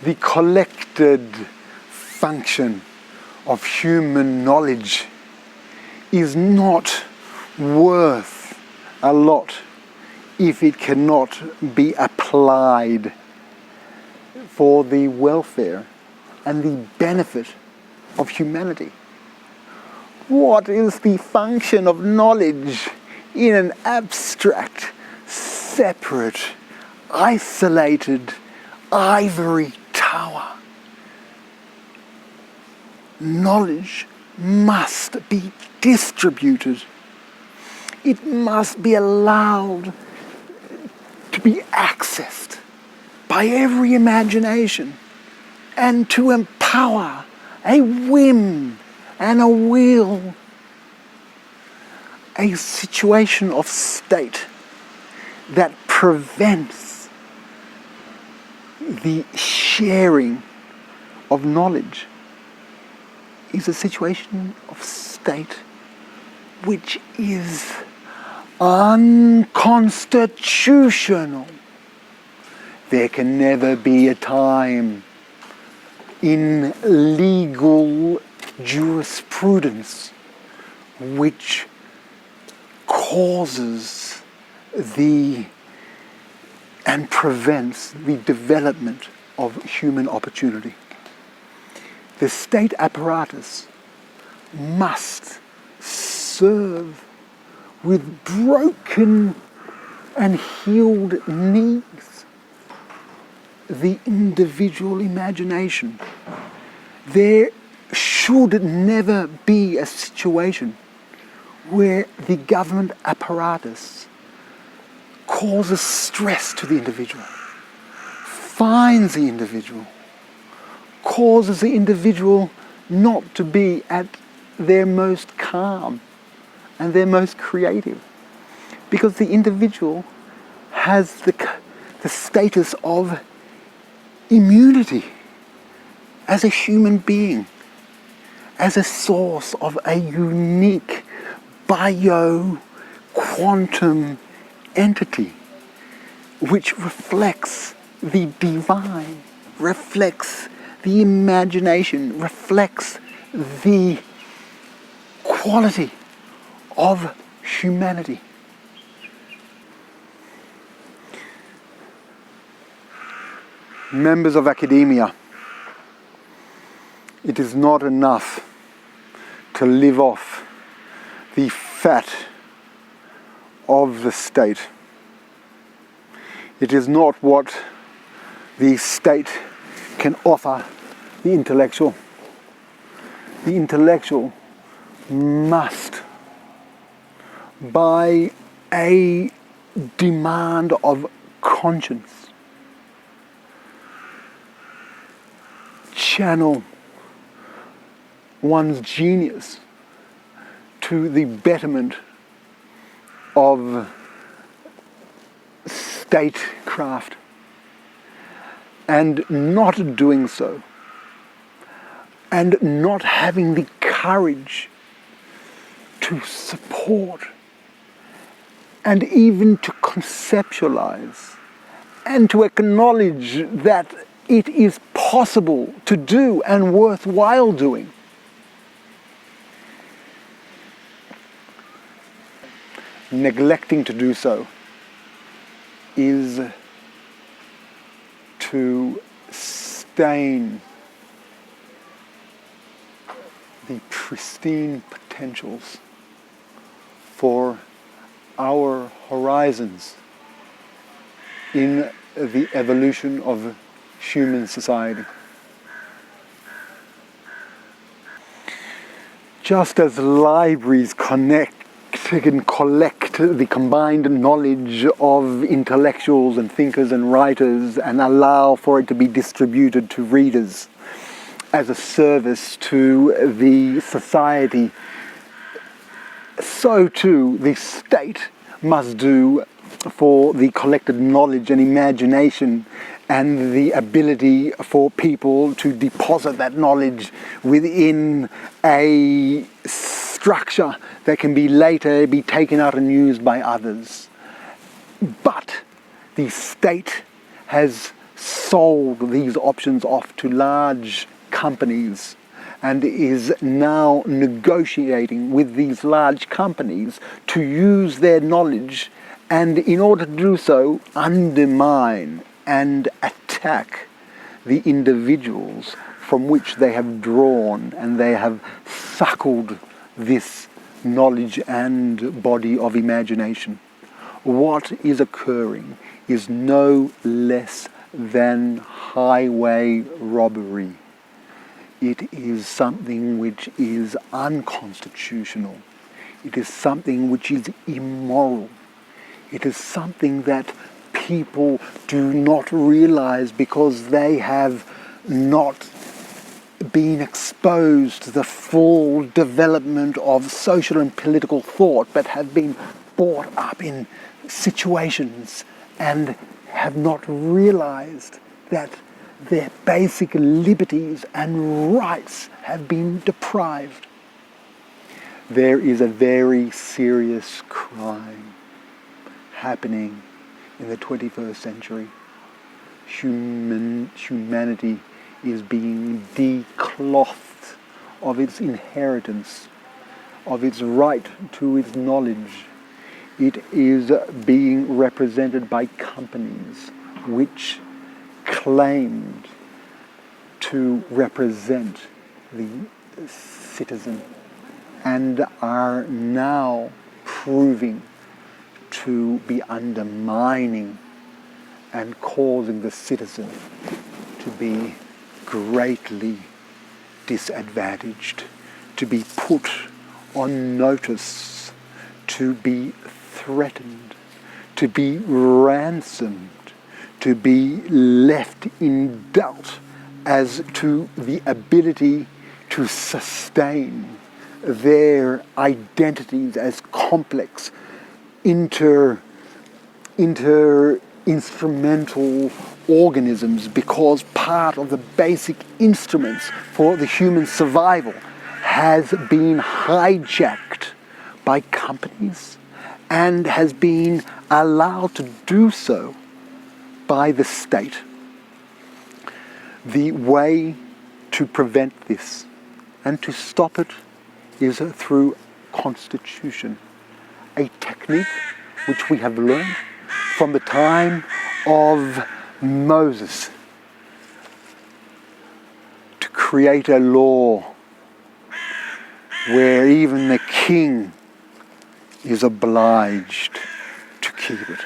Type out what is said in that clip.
the collected function of human knowledge is not worth a lot if it cannot be applied for the welfare and the benefit of humanity. What is the function of knowledge in an abstract, separate, isolated ivory tower? Knowledge must be distributed. It must be allowed to be accessed by every imagination and to empower a whim and a will, a situation of state that prevents the sharing of knowledge is a situation of state which is unconstitutional. There can never be a time in legal jurisprudence which causes and prevents the development of human opportunity. The state apparatus must serve with broken and healed needs the individual imagination. There should never be a situation where the government apparatus causes stress to the individual, fines the individual, causes the individual not to be at their most calm and their most creative. Because the individual has the status of immunity as a human being, as a source of a unique bio-quantum entity which reflects the divine, reflects the imagination, reflects the quality of humanity. Members of academia, it is not enough to live off the fat of the state. It is not what the state can offer the intellectual. The intellectual must, by a demand of conscience, channel one's genius to the betterment of statecraft, and not doing so, and not having the courage to support and even to conceptualize and to acknowledge that it is possible to do and worthwhile doing. Neglecting to do so is to stain the pristine potentials for our horizons in the evolution of human society. Just as libraries connect and collect the combined knowledge of intellectuals and thinkers and writers and allow for it to be distributed to readers as a service to the society, so too the state must do for the collected knowledge and imagination and the ability for people to deposit that knowledge within a structure that can be later be taken out and used by others. But the state has sold these options off to large companies and is now negotiating with these large companies to use their knowledge and, in order to do so, undermine and attack the individuals from which they have drawn and they have suckled this knowledge and body of imagination. What is occurring is no less than highway robbery. It is something which is unconstitutional. It is something which is immoral. It is something that people do not realize because they have not been exposed to the full development of social and political thought, but have been brought up in situations and have not realized that their basic liberties and rights have been deprived. There is a very serious crime happening in the 21st century. Humanity is being declothed of its inheritance, of its right to its knowledge. It is being represented by companies which claimed to represent the citizen and are now proving to be undermining and causing the citizen to be greatly disadvantaged, to be put on notice, to be threatened, to be ransomed, to be left in doubt as to the ability to sustain their identities as complex, instrumental organisms, because part of the basic instruments for the human survival has been hijacked by companies and has been allowed to do so by the state. The way to prevent this and to stop it is through constitution, a technique which we have learned from the time of Moses, to create a law where even the king is obliged to keep it.